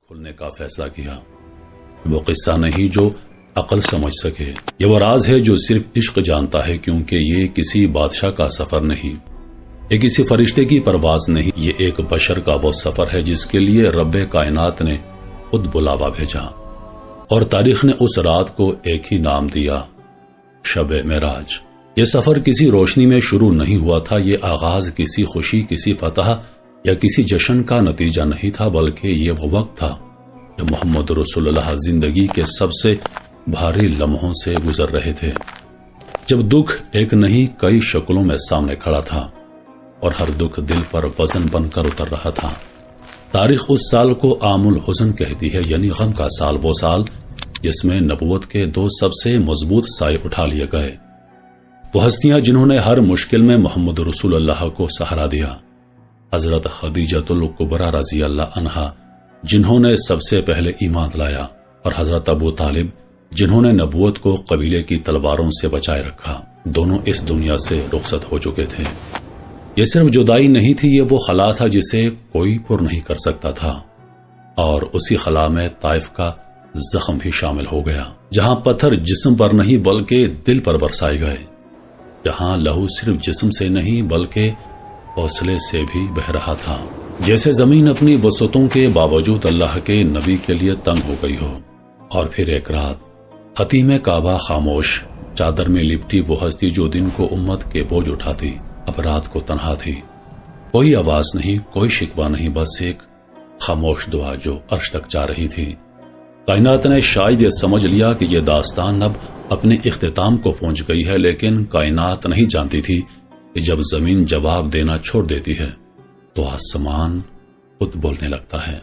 کھلنے کا فیصلہ کیا۔ وہ قصہ نہیں جو عقل سمجھ سکے، یہ وہ راز ہے جو صرف عشق جانتا ہے، کیونکہ یہ کسی بادشاہ کا سفر نہیں، یہ کسی فرشتے کی پرواز نہیں، یہ ایک بشر کا وہ سفر ہے جس کے لیے رب کائنات نے خود بلاوا بھیجا، اور تاریخ نے اس رات کو ایک ہی نام دیا، شب معراج۔ یہ سفر کسی روشنی میں شروع نہیں ہوا تھا، یہ آغاز کسی خوشی، کسی فتح یا کسی جشن کا نتیجہ نہیں تھا، بلکہ یہ وہ وقت تھا کہ محمد رسول اللہ زندگی کے سب سے بھاری لمحوں سے گزر رہے تھے، جب دکھ ایک نہیں کئی شکلوں میں سامنے کھڑا تھا، اور ہر دکھ دل پر وزن بن کر اتر رہا تھا۔ تاریخ اس سال کو عام الحزن کہتی ہے، یعنی غم کا سال، وہ سال جس میں نبوت کے دو سب سے مضبوط سائے اٹھا لیے گئے، وہ ہستیاں جنہوں نے ہر مشکل میں محمد رسول اللہ کو سہارا دیا، حضرت خدیجۃ الکبریٰ رضی اللہ عنہا جنہوں نے سب سے پہلے ایمان لایا، اور حضرت ابو طالب جنہوں نے نبوت کو قبیلے کی تلواروں سے بچائے رکھا۔ دونوں اس دنیا سے رخصت ہو چکے تھے۔ یہ صرف جدائی نہیں تھی، یہ وہ خلا تھا جسے کوئی پر نہیں کر سکتا تھا، اور اسی خلا میں طائف کا زخم بھی شامل ہو گیا، جہاں پتھر جسم پر نہیں بلکہ دل پر برسائے گئے، جہاں لہو صرف جسم سے نہیں بلکہ حوصلے سے بھی بہ رہا تھا، جیسے زمین اپنی وسعتوں کے باوجود اللہ کے نبی کے لیے تنگ ہو گئی ہو۔ اور پھر ایک رات حتیم کعبہ خاموش، چادر میں لپٹی وہ ہستی جو دن کو امت کے بوجھ اٹھاتی، اب رات کو تنہا تھی، کوئی آواز نہیں، کوئی شکوہ نہیں، بس ایک خاموش دعا جو عرش تک جا رہی تھی۔ کائنات نے شاید یہ سمجھ لیا کہ یہ داستان اب اپنے اختتام کو پہنچ گئی ہے، لیکن کائنات نہیں جانتی تھی کہ جب زمین جواب دینا چھوڑ دیتی ہے تو آسمان خود بولنے لگتا ہے۔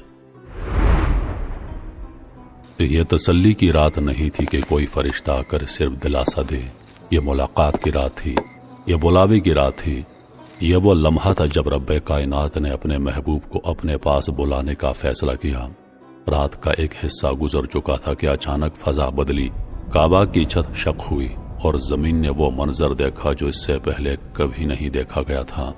یہ تسلی کی رات نہیں تھی کہ کوئی فرشتہ آ کر صرف دلاسا دے، یہ ملاقات کی رات تھی، یہ بلاوے کی رات تھی، یہ وہ لمحہ تھا جب رب کائنات نے اپنے محبوب کو اپنے پاس بلانے کا فیصلہ کیا۔ رات کا ایک حصہ گزر چکا تھا کہ اچانک فضا بدلی، کعبہ کی چھت شق ہوئی، اور زمین نے وہ منظر دیکھا جو اس سے پہلے کبھی نہیں دیکھا گیا تھا۔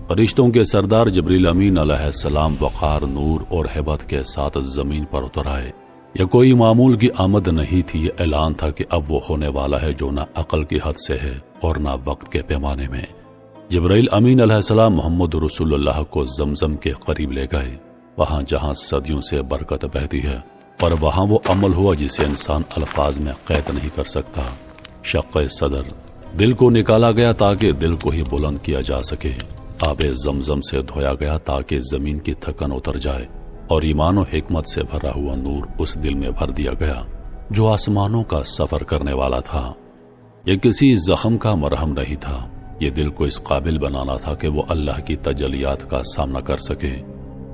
فرشتوں کے سردار جبریل امین علیہ السلام وقار، نور اور ہیبت کے ساتھ زمین پر اتر آئے۔ یہ کوئی معمول کی آمد نہیں تھی، یہ اعلان تھا کہ اب وہ ہونے والا ہے جو نہ عقل کی حد سے ہے اور نہ وقت کے پیمانے میں۔ جبرائیل امین علیہ السلام محمد رسول اللہ کو زمزم کے قریب لے گئے، وہاں جہاں صدیوں سے برکت بہتی ہے، اور وہاں وہ عمل ہوا جسے انسان الفاظ میں قید نہیں کر سکتا۔ شق صدر، دل کو نکالا گیا تاکہ دل کو ہی بلند کیا جا سکے، آب زمزم سے دھویا گیا تاکہ زمین کی تھکن اتر جائے، اور ایمان و حکمت سے بھرا ہوا نور اس دل میں بھر دیا گیا جو آسمانوں کا سفر کرنے والا تھا۔ یہ کسی زخم کا مرہم نہیں تھا، یہ دل کو اس قابل بنانا تھا کہ وہ اللہ کی تجلیات کا سامنا کر سکے۔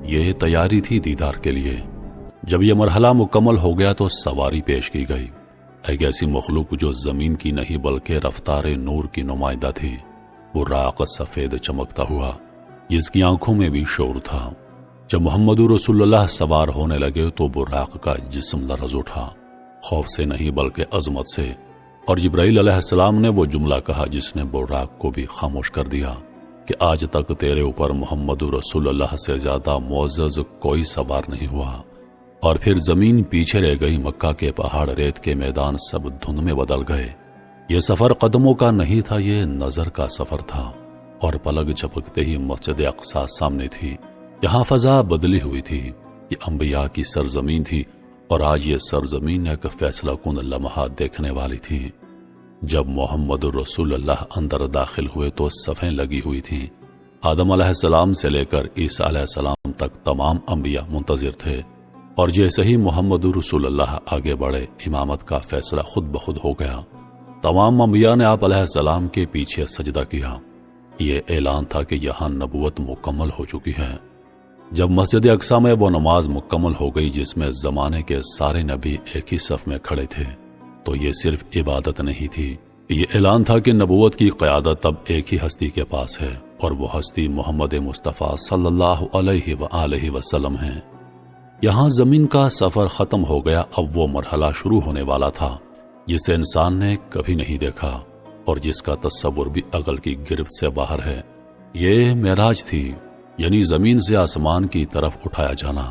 یہ تیاری تھی دیدار کے لیے۔ جب یہ مرحلہ مکمل ہو گیا تو سواری پیش کی گئی، ایک ایسی مخلوق جو زمین کی نہیں بلکہ رفتار نور کی نمائندہ تھی، وہ راق سفید چمکتا ہوا جس کی آنکھوں میں بھی شعور تھا۔ جب محمد رسول اللہ سوار ہونے لگے تو براق کا جسم لرز اٹھا، خوف سے نہیں بلکہ عظمت سے، اور جبرائیل علیہ السلام نے وہ جملہ کہا جس نے براق کو بھی خاموش کر دیا کہ آج تک تیرے اوپر محمد رسول اللہ سے زیادہ معزز کوئی سوار نہیں ہوا۔ اور پھر زمین پیچھے رہ گئی، مکہ کے پہاڑ، ریت کے میدان سب دھند میں بدل گئے۔ یہ سفر قدموں کا نہیں تھا، یہ نظر کا سفر تھا، اور پلک جھپکتے ہی مسجد اقصی سامنے تھی۔ یہاں فضا بدلی ہوئی تھی، یہ انبیاء کی سرزمین تھی، اور آج یہ سرزمین ایک فیصلہ کن لمحہ دیکھنے والی تھی۔ جب محمد رسول اللہ اندر داخل ہوئے تو صفیں لگی ہوئی تھیں، آدم علیہ السلام سے لے کر عیسیٰ علیہ السلام تک تمام انبیاء منتظر تھے، اور جیسے ہی محمد رسول اللہ آگے بڑھے، امامت کا فیصلہ خود بخود ہو گیا۔ تمام انبیاء نے آپ علیہ السلام کے پیچھے سجدہ کیا۔ یہ اعلان تھا کہ یہاں نبوت مکمل ہو چکی ہے۔ جب مسجد اقصی میں وہ نماز مکمل ہو گئی جس میں زمانے کے سارے نبی ایک ہی صف میں کھڑے تھے، تو یہ صرف عبادت نہیں تھی، یہ اعلان تھا کہ نبوت کی قیادت اب ایک ہی ہستی کے پاس ہے، اور وہ ہستی محمد مصطفیٰ صلی اللہ علیہ وآلہ وسلم ہے۔ یہاں زمین کا سفر ختم ہو گیا، اب وہ مرحلہ شروع ہونے والا تھا جسے انسان نے کبھی نہیں دیکھا، اور جس کا تصور بھی عقل کی گرفت سے باہر ہے۔ یہ معراج تھی، یعنی زمین سے آسمان کی طرف اٹھایا جانا۔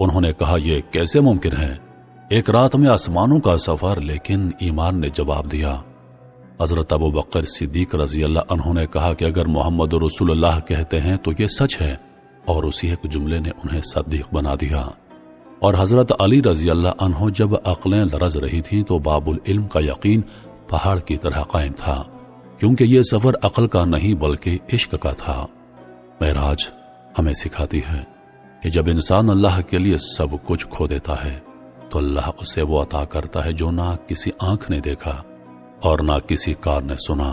انہوں نے کہا یہ کیسے ممکن ہے؟ ایک رات میں آسمانوں کا سفر؟ لیکن ایمان نے جواب دیا۔ حضرت ابو بکر صدیق رضی اللہ عنہ نے کہا کہ اگر محمد رسول اللہ کہتے ہیں تو یہ سچ ہے، اور اسی ایک جملے نے انہیں صدیق بنا دیا۔ اور حضرت علی رضی اللہ عنہ جب عقلیں لرز رہی تھیں تو باب العلم کا یقین پہاڑ کی طرح قائم تھا، کیونکہ یہ سفر عقل کا نہیں بلکہ عشق کا تھا۔ معراج ہمیں سکھاتی ہے کہ جب انسان اللہ کے لیے سب کچھ کھو دیتا ہے تو اللہ اسے وہ عطا کرتا ہے جو نہ کسی آنکھ نے دیکھا اور نہ کسی کان نے سنا۔